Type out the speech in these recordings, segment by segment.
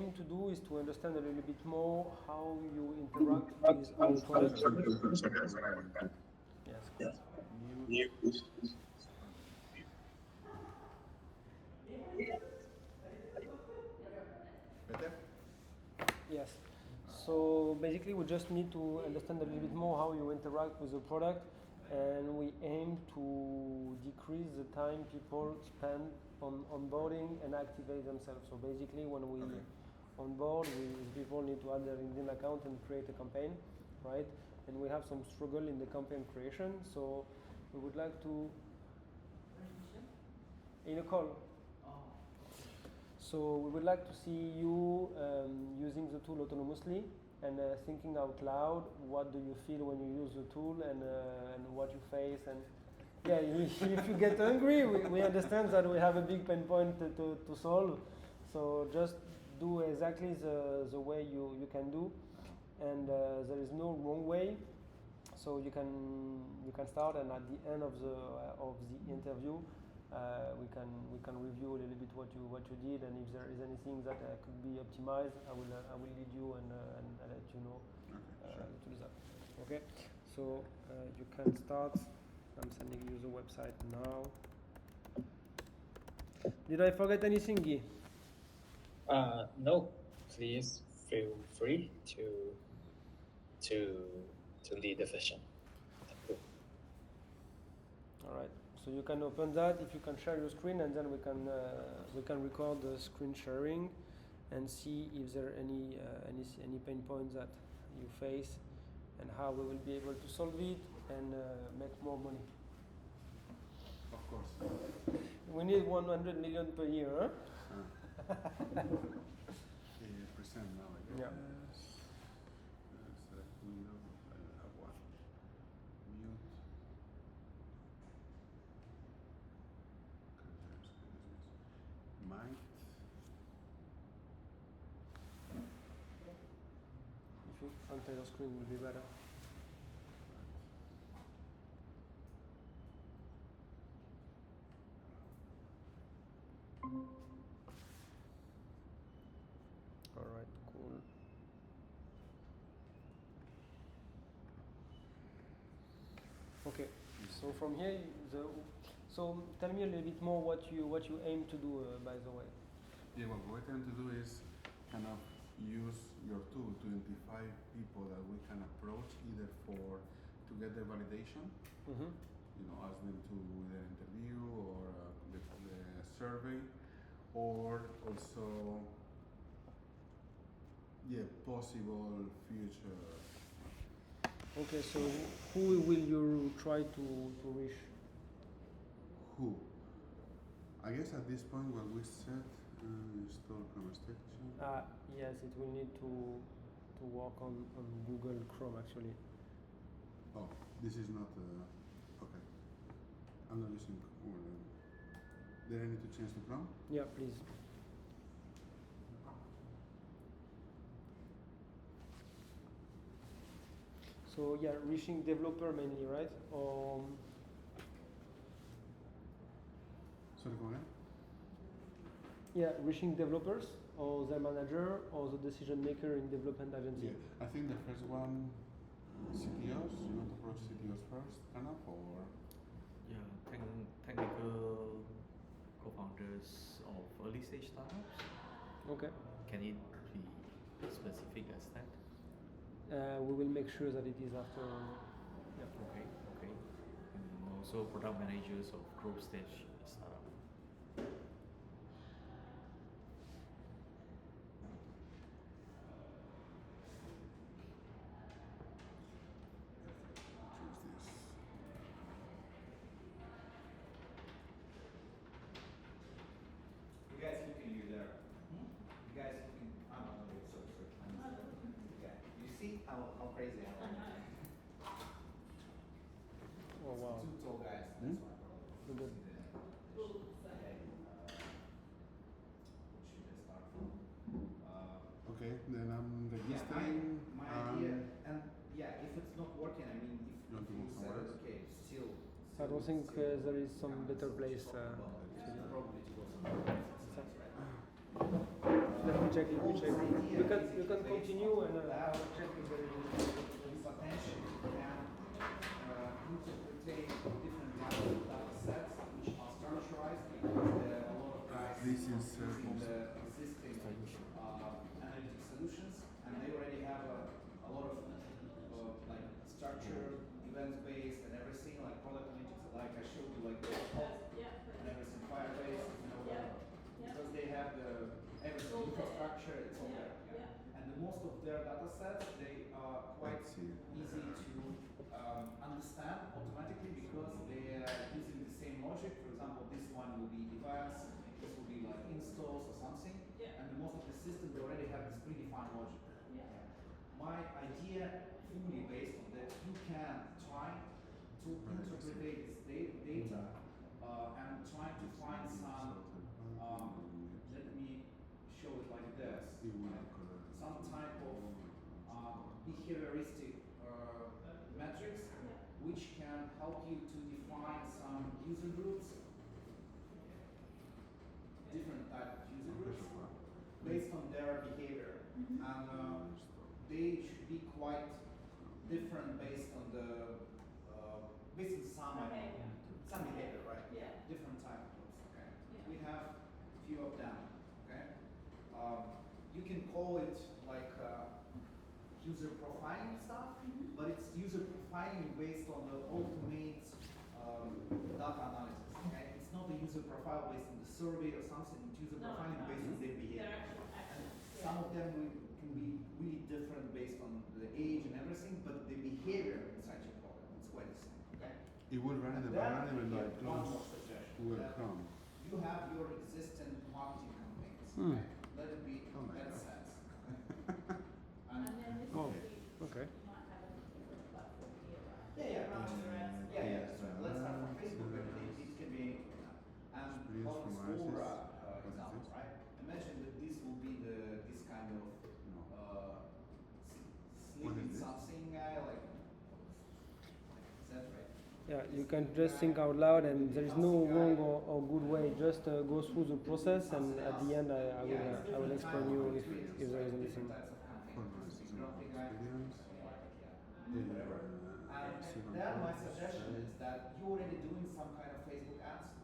aim to do is to understand a little bit more how you interact with our product. Yes. Better? Yes. So basically, we just need to understand a little bit more how you interact with the product, and we aim to decrease the time people spend on onboarding and activate themselves. So basically, when we onboard, people need to add their LinkedIn account and create a campaign, right? And we have some struggle in the campaign creation. So we would like to in a call. So we would like to see you using the tool autonomously and thinking out loud. What do you feel when you use the tool and what you face? And yeah, if you get angry, we understand that we have a big pain point to solve. So just do exactly the way you can do, and there is no wrong way. So you can start, and at the end of the interview, we can review a little bit what you did, and if there is anything that could be optimized, I will lead you and let you know to do that. Okay, so you can start. I'm sending you the website now. Did I forget anything, Guy? No. Please feel free to lead the session. Thank you. All right. So you can open that. If you can share your screen, and then we can record the screen sharing, and see if there are any pain points that you face, and how we will be able to solve it and make more money. Of course. We need 100 million per year, huh? Present now, I guess. Yeah. Select window. I have one. Mute. Might. If you enter the screen, will be better. All right, cool. Okay, so from here, so tell me a little bit more what you aim to do, by the way. Yeah, what we're trying to do is kind of use your tool to identify people that we can approach either to get their validation, ask them to their interview or the survey, or also possible future. Okay, so who will you try to reach? Who? I guess at this point what we said, install Chrome extension. Yes, it will need to work on Google Chrome actually. Oh, this is not, okay. I'm not using, did I need to change to Chrome? Yeah, please. So yeah, reaching developer mainly, right? Sorry, come again? Yeah, reaching developers or their manager or the decision maker in development agency. Yeah, I think the first one, CTOs. You want to approach CTOs first, kind of, or? Yeah, technical co-founders of early stage startups. Okay. Can it be specific as that? We will make sure that it is after. Yeah. Okay. And also product managers of growth stage startup. Choose this. You guys looking you there? You guys looking? I'm not looking. Sorry. Yeah. You see how crazy I am? Oh wow. Two tall guys. That's why. Good. Should I start from? Okay, then I'm Yeah, registering. my idea, and if it's not working, I mean, if You want to move you somewhere said, else? okay, still. I don't think there is some better place. Probably to go somewhere else. Let me check. We whole check. idea You can is based continue on and that I'll check if there is. you potentially can interpret different data sets which are structurized because there are a lot of guys This is using also the existing analytic solutions, and they already have a lot of like structure, event-based, and everything like product analytics. Like I showed you, like and everything, Firebase, because they have the everything infrastructure, it's all there. And the most of their data sets, they are quite Let's see. easy to understand automatically because they are using the same logic. For example, this one will be events, this will be like installs or something, and the most of the systems they already have this predefined logic. My idea fully based on that you can try to interpret this data and try to find some let me show it like this, some type of behavioristic metrics which can help you to define some user groups, different type of user groups based on their behavior, and they should be quite different based on the based on some behavior, right? Different type of groups. Okay, we have few of them. Okay, you can call it like user profiling stuff, but it's user profiling based on the ultimate data analysis. Okay, it's not a user profile based on the survey or something. It's user profiling based on their behavior. And some of them can be really different based on the age and everything, but the behavior inside your product is quite the same. Okay. It will run in the And then background even though here, it one close more suggestion. Google that Chrome. You have your existing marketing campaigns. Hmm. Okay? Let it be Oh my God. AdSense. And then this Oh, would be, okay. you might have a different platform here, right? Yeah. Yes, So let's start from yes, Facebook. yes. It can be anything. And Experience on from this Aura What is example, this? right? Imagine that this will be this kind of No. What sleeping is this? something like is that right? Yeah, you can just think out loud, and there is no wrong or good way. Just go through the process, and at the end, I will explain you if there is anything. Whatever. And then my suggestion is that you're already doing some kind of Facebook ads,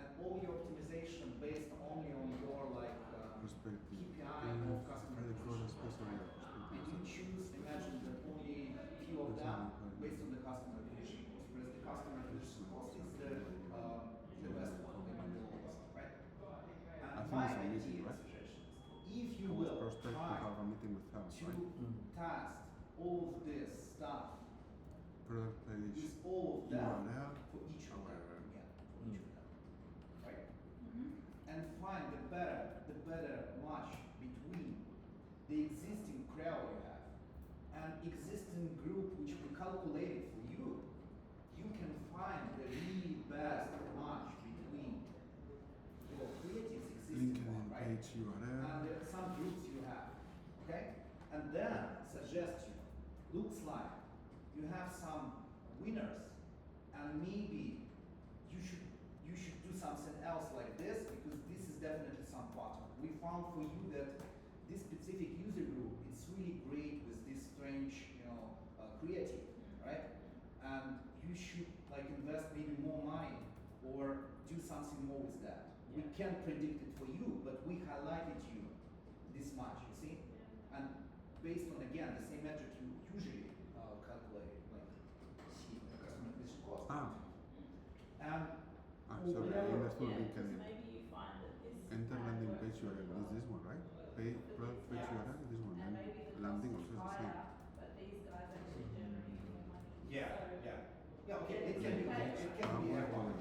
and all your optimization based only on your like KPI of customer acquisition. And you choose, imagine that only few of them based on the customer acquisition cost, whereas the customer acquisition cost is the best one, the lowest, right? And my idea suggestion is, if you will try have a meeting with her, to right? test all of this stuff Product page, with all of them URL, for each of them, however. yeah, for each of them, right? And find the better match between the existing crowd you have and existing group which we calculated for you. You can find the really best match between your creatives existing one, LinkedIn right? page URL. And some groups you have, okay? And then suggestion looks like you have some winners, and maybe you should do something else like this, because this is definitely some pattern. We found for you that this specific user group is really great with this strange, creative, right? And you should like invest maybe more money or do something more with that. We can't predict it for you, but we highlighted you this much, you see? And based on, again, the same metric you usually calculate, like see the customer acquisition cost. And So over in there, the full Yeah, LinkedIn. because maybe you find that this Enter might landing work page URL really is this well. one, right? Product page URL is this one. And And maybe the landing cost is also is the higher, same. but these guys actually generating more money. So, yeah, okay, it can be everyone. It can be everyone.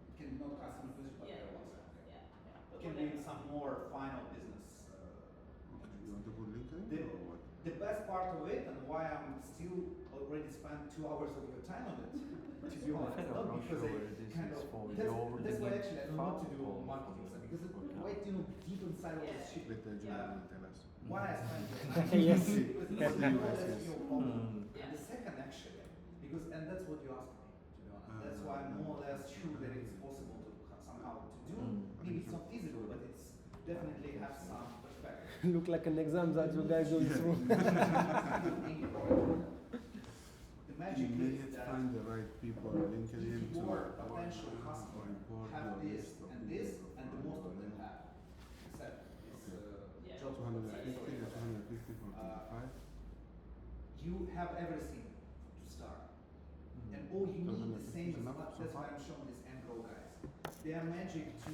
It can not customer acquisition, but Yeah. everyone. yeah. It can be some more final business. Okay, you want to put LinkedIn The, or what? the best part of it, and why I'm still already spent 2 hours of your time on it, to be honest, I'm not not because sure I whether this kind is of for that's, your that's why LinkedIn actually I don't want to do or marketing for stuff, because it's workout. quite deep inside of this shit. Let the journal tell us. Why I spend Yes. because What it's do you more or guys less use? your problem. Yeah. And the second actually, because and that's what you asked me, to be honest. That's why I'm more or less sure that it's possible to somehow to do. Mm. Maybe it's not feasible, but it's definitely have some perspective. Look like an exam that you guys going through. The magic is Immediate that find the right people on LinkedIn if to your potential customer import have your this list of and people this, from and the most of them LinkedIn. have, except this Yeah. job 250 to 250 for Uh, 25. you have everything to start. Mm. And all you need the 250 same is as enough what so that's why far? I'm showing these Engrow guys. They are magic to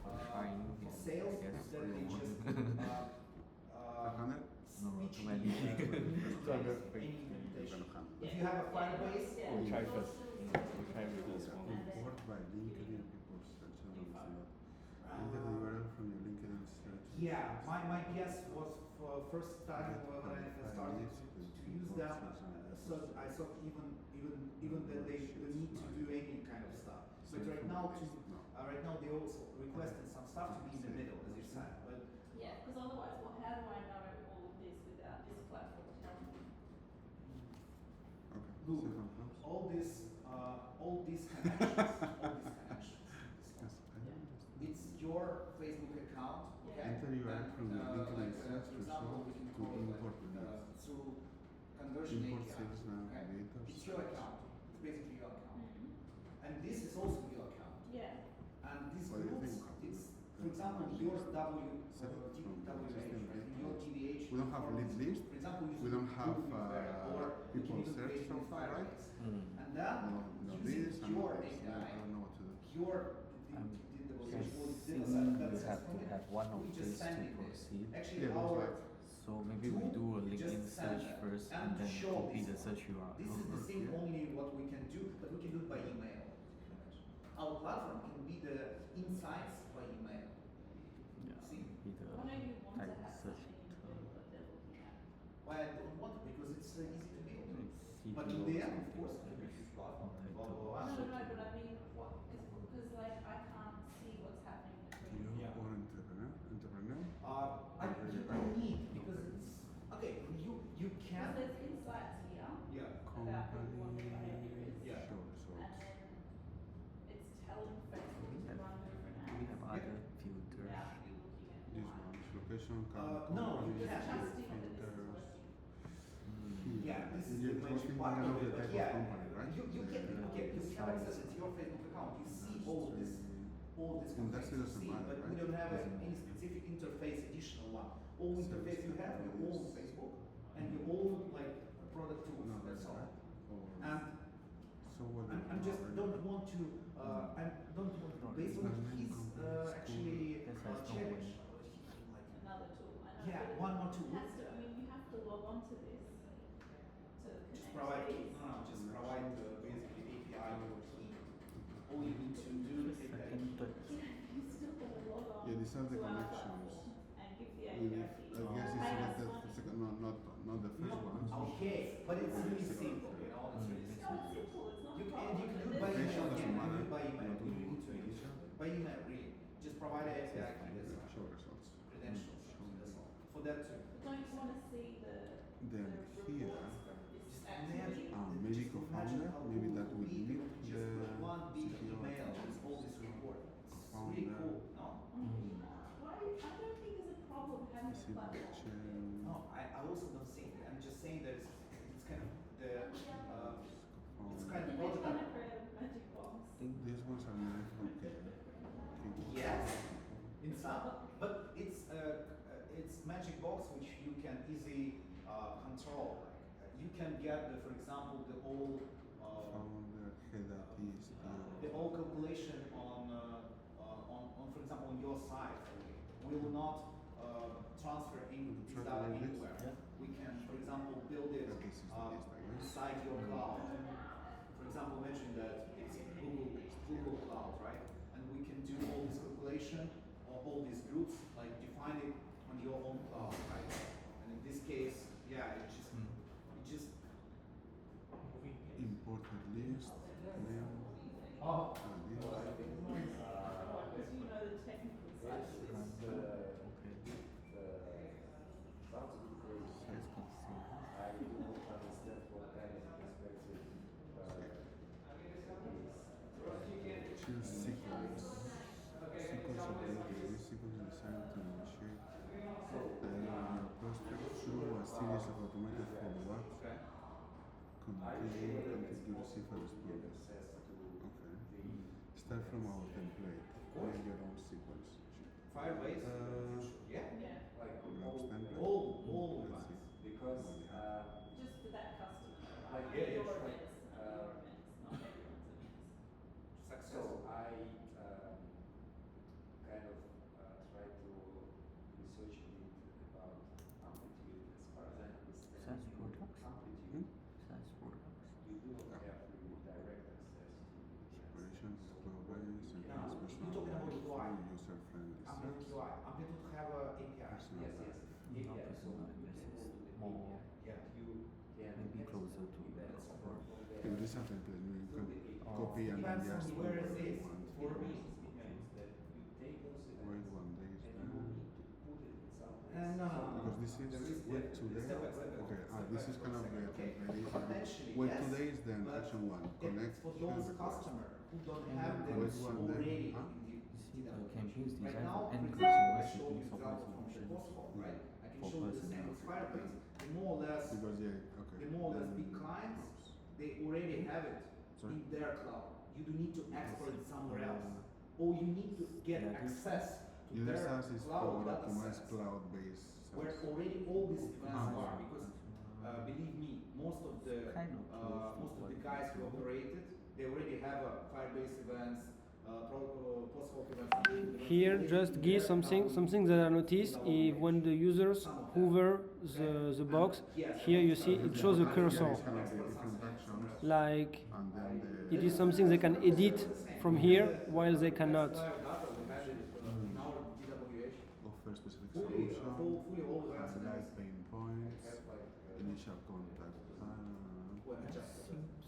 For trying, for yeah, sales I guess. that they just 500? No, speech too many. any You're implementation. gonna handle. If you have a Firebase, Yeah. We'll try first. We'll try with this one. Import by LinkedIn people search. Enter the URL from your LinkedIn search. yeah, my guess was for first time Get when I 25 started leads to with use import them, search. so I thought even that they don't need to do any kind of stuff. But right now they also requesting some stuff to be in the middle, as you said. But Yeah, because otherwise, well, how do I know all of this without this platform telling me? Okay. Look, Second close. all these connections, Yes, I understand. it's your Facebook account, okay? Enter URL from your LinkedIn like, search for example, we result can to call it import like, leads. through conversion Import API, sales okay? navigators. It's your account. It's basically your account, Mm-hmm. and this is also your account. Yeah. And these What do you groups, think? it's for example your Settings from WH, existing right? lead Your list. TVH. We don't have lead list. For example, We don't have or we people can even search create so with far, right? Firebase. Mm. And then No using this and your no this. I API, don't know what to do. your I'm the guessing you have to have one of we these just to sending this. proceed. Actually, Yeah, looks our like. So maybe we do a we LinkedIn just send search that first and and then show copy this the one. search URL. This is the same Yeah. only what we can do, but we can do it by email. Our platform can be the insights by email. Yeah, See? be the Why don't you want to type have search something in the term. middle that they're looking at? Why I don't want it because it's easy to build. It's But CPO in the end, of something course, like it's a this. huge platform. Like Blah, the- blah, blah. No, but I mean, what? Because like I can't see what's happening between. You Yeah. or entrepreneur? You don't need because it's okay. You Because can. there's insights here Yeah. about who what the Company. behavior is. Yeah. Show And results. then it's telling Facebook to run different Do we have ads other filters? without you looking at This one. one is location, No, you Just can't. trusting that this is filters. working. Mm. Yeah, this is You're the magic trusting part me of of it. the But type of yeah, company, right? you have access to your Facebook account. You see all this Industry companies doesn't you see, matter, but we right? don't have Doesn't any matter. specific interface, additional one. All Service interface you have, your own companies. Facebook and your own like product tools. No, That's all. right? Or And so what do I'm you just already- don't want to. I don't want to. Based on his actually Yes, I saw challenge. one. Another tool. I know. Yeah, but one or two. it has to, I mean, you have to log on to this to Just connect provide. these. Just provide basically API to your team. All you need to do is Second, API. third. Yeah, you still gotta log on Yeah, these are the to our connections. platform and give the With API it, key. I guess Pay it's us not money. the second, not the first one. Okay, but it's really simple, you know. It's really It's simple. not simple, it's not You a can problem. do it but by this is Facial email. doesn't You can matter. do it by email. Not You only need to use facial. by email, really. Just provide an API key. That's all. Show results. Credentials. That's all. For that too. Don't you wanna see the Then here, reports from this Just activity? imagine. maybe just co-founder, imagine how maybe cool that it would be limit to just the put one big CTO email account. with all this report. It's really Co-founder. cool, no? Why, I don't think there's a problem having a See the platform. chain. No, I also don't think. I'm just saying that it's kind of the it's Co-founder. kind of You're trying prototype. to create a magic box. I think these ones are made from Kenya. Yes, in some, but it's magic box which you can easily control. You can get the, for example, the whole Founder, head artist, the whole calculation on for example on your side will not transfer in Try to data do this. anywhere. Yeah. We can, for example, build it This is the list, I guess. inside your cloud. For example, mention that it's Google Cloud, right? And we can do all this calculation or all these groups, like define it on your own cloud, right? And in this case, yeah, it just imported list, name, Oh. and this. Because you know the technical side of this. Okay. Size consumed. Choose sequence. Sequence of data. This sequence is assigned piece of automated follow-up. Okay. Continue until you receive a response. Okay. Start from our template. Create your own sequence. Firebase? Yeah. Yeah, Grabs template. All Let's ones. see. Because just for that customer, Like, right? yeah, yeah, Your sure. events, not your events, not everyone's events. Success. so I kind of try to research a bit about amplitude. As far as I understand, SaaS in products? amplitude, SaaS products. you do not have really direct access to the Operations, so progress, and No, special you're talking about UI. user-friendly Amplitude search. UI. Amplitude have a API. Personal yes, yes. data. Yeah, Not so personal, you this can go is to the more API. Yeah. You can maybe closer to events the from core. there. In this template, you can Oh. copy and then Depends on just where wherever it you is. want. For me, It means that you take those Wait events one day. and you will need to put it in some place. No, no, no. Because this There is is wait step- today. step by step. Okay, Step this by is kind of step. the Okay. template. Potentially, Wait yes, 2 days, then but action 1. Connect. It's for those request. customers who don't And have then them wait one day. already Huh? in the You see, data the campaigns Right designed now, for end for consumer example, I showed seeking you software example from the solutions Postcode, right? I can for show you the same personnel. with Firebase. The more or less, Because yeah, okay. the more or less then big clients, oops. they already have it Sorry? in their cloud. You don't need to export it somewhere else. Uh, Or you need to get yeah, this- access to User their SaaS is cloud for data optimized sets, cloud-based where SaaS. already all these events Ah. are. Because believe me, most of the Kind of close to most of what the we guys who do. operated, they already have a Firebase events, Postcode events. Here, just give something that I noticed. If when the users hover the box, here you see it shows a cursor. It's kind of the different actions, Like and then the it is something they can edit from here, while they cannot. offer specific Fully, solution, fully all the events. highlight pain points, initial contact.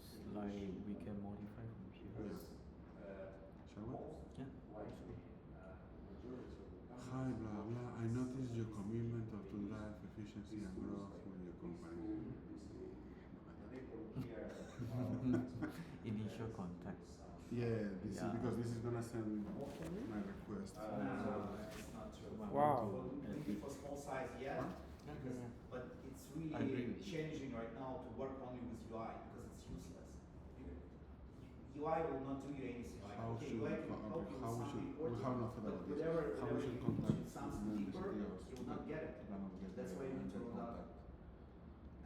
Seems like we can modify from here. Shall we? Yeah. Hi, blah blah. I noticed your commitment to drive efficiency and growth in your company. Initial contact. Yeah, this Yeah. is because this is gonna send my request. No, it's not true. Wow. Maybe for small size, yeah. Because, but it's I agree really with you. changing right now to work only with UI because it's useless. UI will not do you anything. Like, How okay, should UI we can co- help okay, you how with we something should we important, have not thought but about this. whatever, How we should you contact do something the deeper, CTOs you will not get it. That's why you need to roll out.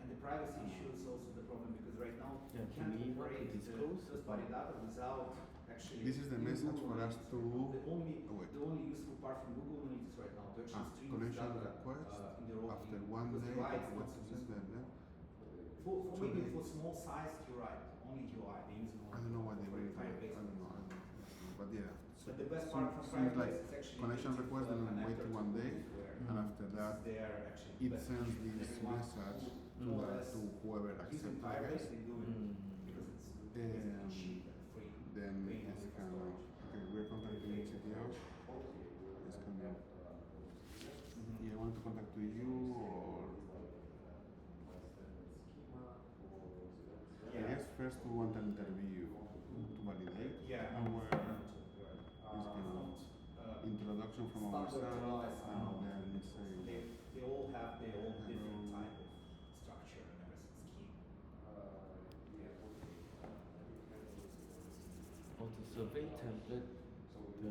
And the privacy issue is also the problem because right now Yeah, you do can't we want to operate the disclose first-party about- data without actually. This is the using message Google for us Analytics to right now. oh, wait. The only useful part from Google Analytics right now to actually stream Connection data request in their own after view. 1 Because day. UI is What not so to send useful. them? For So maybe they- for small size, you're right. Only UI. They use I don't know what they will do. I Firebase. don't know. But yeah. But the best Seems- part from seems like Firebase is actually connection native, request and then connector wait to 1 day, where and after that they are actually it best sends features. this Everyone message to, more or less to whoever using accepts, I Firebase, guess. they do it because it's basically cheap and free. Then Paying it's only for kind of storage. okay. We're contacting CTOs. It's kind of yeah. I want to contact to you or I guess first we want an interview to validate. Yeah. And where it's kind of introduction from ourselves and then say They all have their own different type of structure and everything scheme. For the survey template, the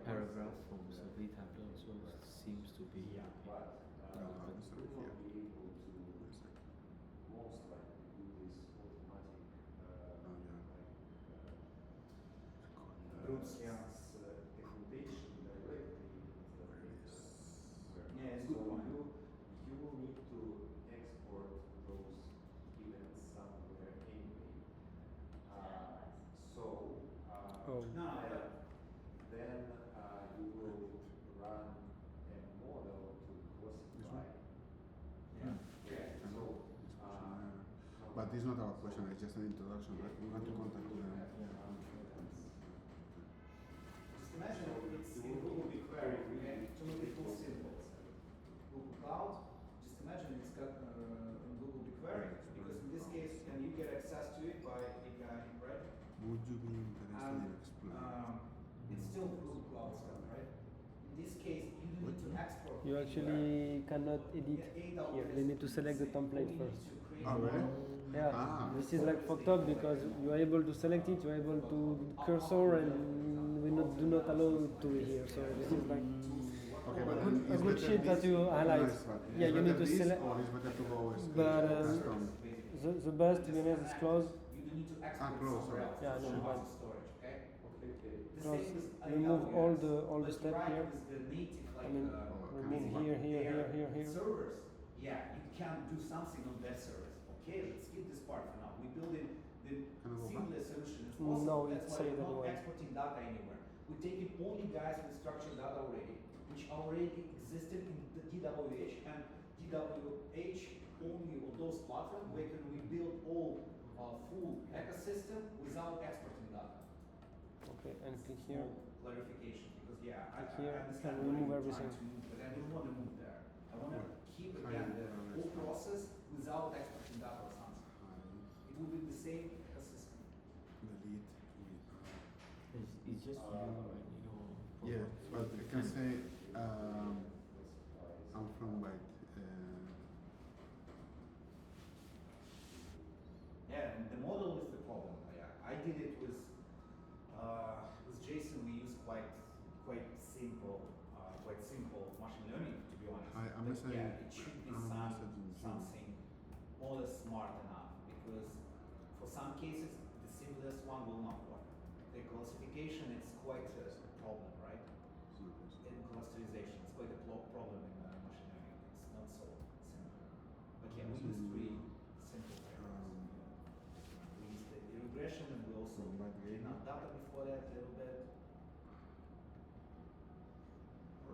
paragraph from survey template also seems to be I'll have this over here. Wait a sec. Groups, yeah. Yeah, it's a good one. You will need to export those events somewhere anyway. So Oh. No, then you will run a model to classify. yeah. Yeah. So But this is not our question. It's just an introduction, right? We want to contact them. Just imagine it's in Google BigQuery, to make it more simple. Google Cloud, just imagine it's got in Google BigQuery, because in this case, can you get access to it by API, right? Would you be interested in explaining? It's still Google Cloud stuff, right? In this case, you don't need to export. You actually cannot edit here. They need to select the template first. Oh, really? Yeah, Ah. this is like fucked up because you are able to select it, you are able to cursor, and we do not allow to here. So this is like Okay, but a then good it's better shit that this you or highlight. nice one? Yeah, It's you need better to this select. or it's better to go But custom? the best, to be honest, is close. You don't need to export close, somewhere else. Yeah, no, It's but- just storage, okay? The Close. same with Remove AWS. all the But step right here. is the native, I like, mean, remove here. servers. Yeah, you can do something on their servers. Okay, let's skip this part for now. We build in the Can I go back? seamless solution as No, possible. it's That's why saved we're not anyway. exporting data anywhere. We're taking only guys with structured data already, which already existed in the DWH, and DWH only on those platforms where can we build all full ecosystem without exporting data. Okay, and click here. Small clarification, because yeah, I Click here understand and where remove you're everything. trying to move, but I don't want to move there. I want to keep again the whole process without exporting data or something. It will be the same ecosystem. Delete. It's just you and your Yeah, but I can say I'm from like Yeah, and the model is the problem. Yeah, I did it with JSON. We use quite simple machine learning, to be honest. I'm But messaging- yeah, it should be I'm messaging June. something more or less smart enough, because for some cases the simplest one will not work. The classification is quite a problem, right? In clusterization, it's quite a problem in machine learning. It's not so simple. But yeah, we use three simple frameworks. We use the regression, and we also clean up data before that a little bit.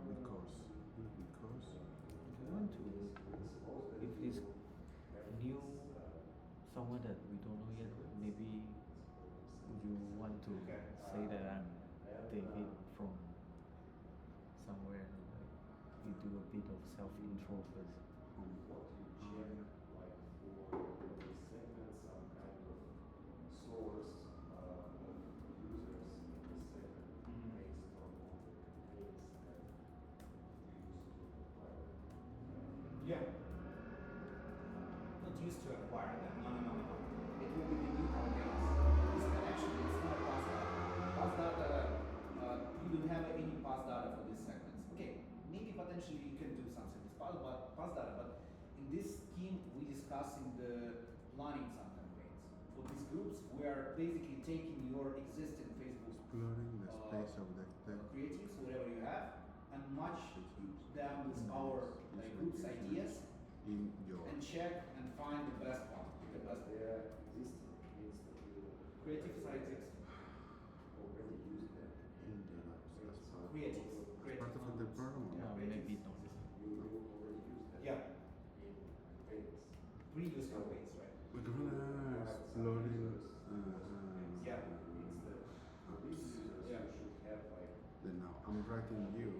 because you want to, if it's new, someone that we don't know yet, maybe you want to say that I'm David from somewhere, like you do a bit of self-intro first. Yeah. Not used to acquire them. No. It will be the new campaigns. This connection is not pass data. Pass data, you don't have any pass data for these segments. Okay, maybe potentially you can do something with pass data, but in this scheme we discussing the planning some campaigns. For these groups, we are basically taking your existing Facebook exploring the space of the creatives, whatever you have, and match them with our group's ideas, in your and check and find the best one, the best creatives are existing. Creatives. part of the program. Yeah, maybe not. Yeah. Previous campaigns, right? We're gonna exploring Yeah. then now I'm writing you.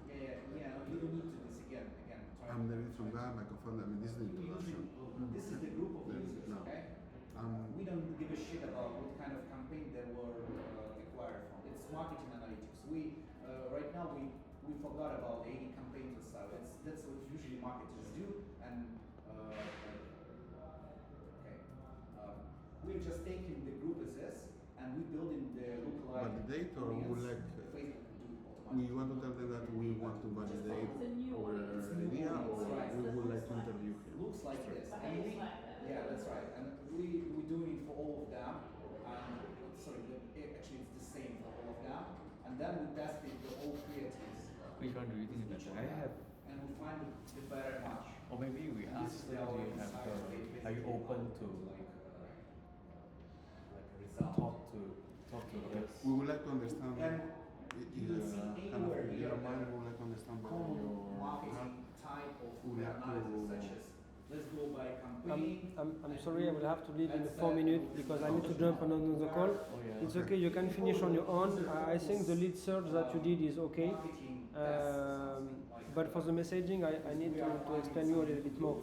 Yeah. You don't need to do this again. I'm David from that microphone. I mean, this is the introduction. This is the group of Then users, now, okay? We don't give a shit about what kind of campaign they were acquired from. It's marketing analytics. We right now we forgot about 80 campaigns or so. That's what usually marketers do. And we're just taking the group as is, and we're building the lookalike validate, or we audience. like Facebook can do we automatically. want to tell them that we want to validate It's a new our audience. idea, or Right. we would like to interview him. Looks like this. And Behaves we, like that. yeah, that's right. And we're doing it for all of them. And sorry, actually it's the same for all of them. And then we tested the all creatives. Which one do you think is better? I have, And we find the better match. or maybe we And ask this is them, our do you have desire. are you open to result. talk to others? We would like to understand. And you don't see kind of anywhere in here your mind, that we would like to understand better common your marketing type of we have to- analysis, such as let's go by campaign. I'm sorry, I will have to leave in 4 minutes because I need to jump on another call. Oh yeah. It's okay. You can finish on your own. I think the lead search that you did is okay. But for the messaging, I need to explain you a little bit more.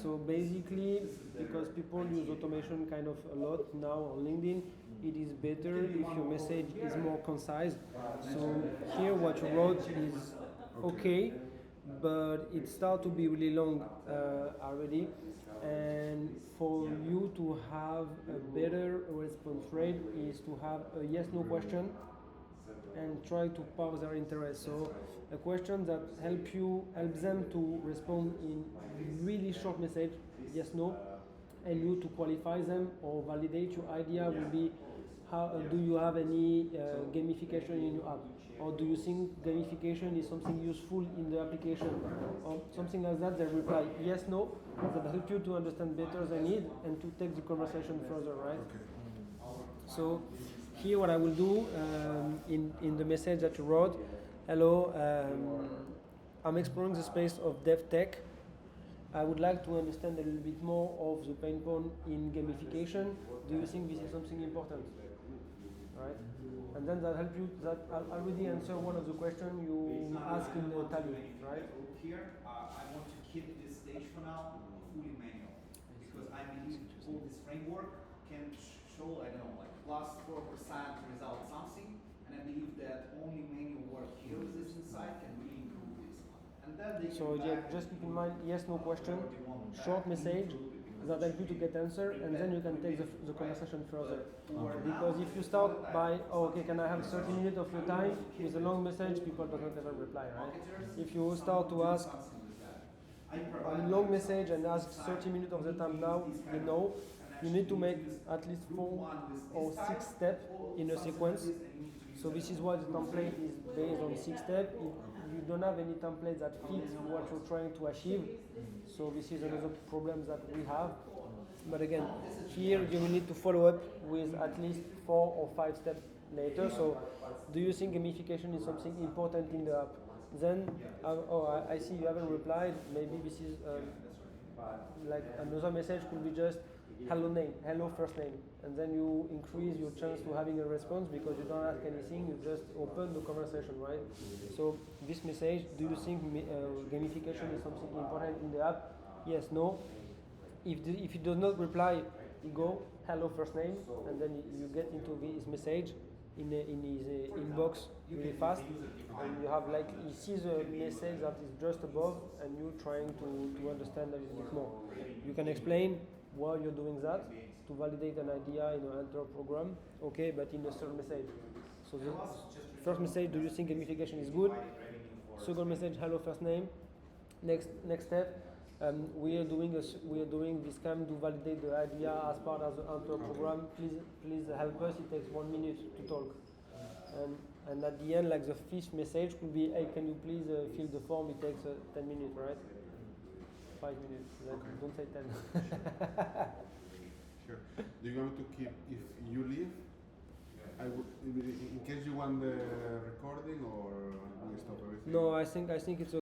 So basically, because people use automation kind of a lot now on LinkedIn, it is better if your message is more concise. So here what you wrote is okay, but it starts to be really long already. And for you to have a better response rate is to have a yes/no question and try to parse their interest. So a question that helps them to respond in really short message, yes, no, and you to qualify them or validate your idea will be how do you have any gamification in your app, or do you think gamification is something useful in the application, or something like that. They reply yes, no, that help you to understand better the need and to take the conversation further, right? So here what I will do in the message that you wrote, hello, I'm exploring the space of dev tech. I would like to understand a little bit more of the pain point in gamification. Do you think this is something important? Right? And then that help you, that I'll already answer one of the questions you asked in the tally, right? Here, I want to keep this stage for now fully manual, because I believe all this framework can show, I don't know, like +4% result something, and I believe that only manual work here with this insight can really improve this. And then they So can yeah, just keep in mind, yes, no question, short message that help you to get answer, and then you can take the conversation further. Because if you start by, oh, okay, can I have 30 minutes of your time with a long message, people don't ever reply, right? If you start to ask a long message and ask 30 minutes of the time now, you know, you need to make at least 4 or 6 steps in a sequence. So this is why the template is based on 6 steps. You don't have any template that fits what you're trying to achieve. So this is another problem that we have. But again, here you will need to follow up with at least 4 or 5 steps later. So do you think gamification is something important in the app? Then, I see you haven't replied. Maybe this is like another message could be just hello name, hello first name, and then you increase your chance to having a response because you don't ask anything, you just open the conversation, right? So this message, do you think gamification is something important in the app? Yes, no. If it does not reply, you go hello first name, and then you get into his message in his inbox really fast, and you have like he sees a message that is just above, and you trying to understand a little bit more. You can explain why you're doing that to validate an idea in an Enter program, okay, but in the third message. So the first message, do you think gamification is good? Second message, hello first name. Next step, we are doing this time to validate the idea as part of the Enter program. Please help us. It takes 1 minute to talk. And at the end, like the fifth message could be, hey, can you please fill the form? It takes 10 minutes, right? 5 minutes. Okay. Don't say 10. Sure. Do you want me to keep, if you leave, I would, in case you want the recording, or we stop everything? No, I think it's